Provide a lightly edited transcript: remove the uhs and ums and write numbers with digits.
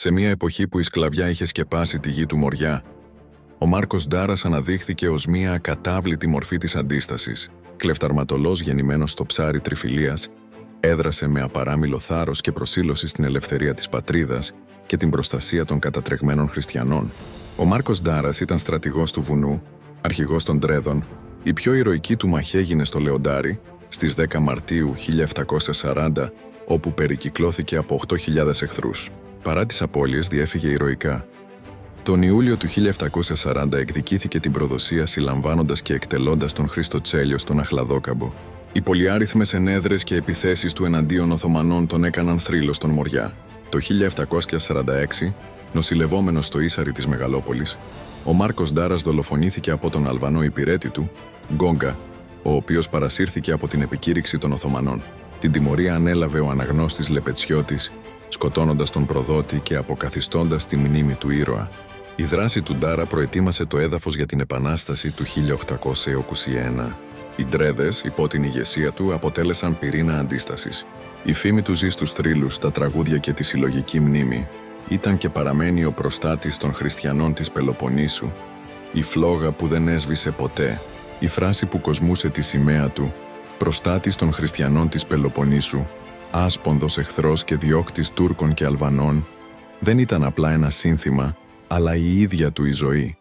Σε μια εποχή που η σκλαβιά είχε σκεπάσει τη γη του Μοριά, ο Μάρκος Ντάρας αναδείχθηκε ως μια ακατάβλητη μορφή της αντίστασης. Κλεφταρματολός γεννημένος στο ψάρι Τριφυλίας, έδρασε με απαράμιλο θάρρος και προσήλωση στην ελευθερία της πατρίδας και την προστασία των κατατρεγμένων χριστιανών. Ο Μάρκος Ντάρας ήταν στρατηγός του βουνού, αρχηγός των Τρέδων. Η πιο ηρωική του μαχή έγινε στο Λεοντάρι στις 10 Μαρτίου 1740, όπου περικυκλώθηκε από 8.000 εχθρούς. Παρά τις απώλειες, διέφυγε ηρωικά. Τον Ιούλιο του 1740 εκδικήθηκε την προδοσία συλλαμβάνοντας και εκτελώντας τον Χρήστο Τσέλιο στον Αχλαδόκαμπο. Οι πολυάριθμες ενέδρες και επιθέσεις του εναντίον Οθωμανών τον έκαναν θρύλο στον Μοριά. Το 1746, νοσηλευόμενος στο Ίσαρι της Μεγαλόπολης, ο Μάρκος Ντάρας δολοφονήθηκε από τον Αλβανό υπηρέτη του, Γκόγκα, ο οποίος παρασύρθηκε από την επικήρυξη των Οθωμανών. Την τιμωρία ανέλαβε ο αναγνώστης Λεπετσιώτης, σκοτώνοντας τον προδότη και αποκαθιστώντας τη μνήμη του ήρωα. Η δράση του Ντάρα προετοίμασε το έδαφος για την Επανάσταση του 1821. Οι Ντρέδες, υπό την ηγεσία του, αποτέλεσαν πυρήνα αντίστασης. Η φήμη του ζει στους θρύλους, τα τραγούδια και τη συλλογική μνήμη. Ήταν και παραμένει ο προστάτης των χριστιανών της Πελοποννήσου. Η φλόγα που δεν έσβησε ποτέ. Η φράση που κοσμούσε τη σημαία του, προστάτης των χριστιανών της Πελοποννήσου, άσπονδος εχθρός και διώκτης Τούρκων και Αλβανών, δεν ήταν απλά ένα σύνθημα, αλλά η ίδια του η ζωή.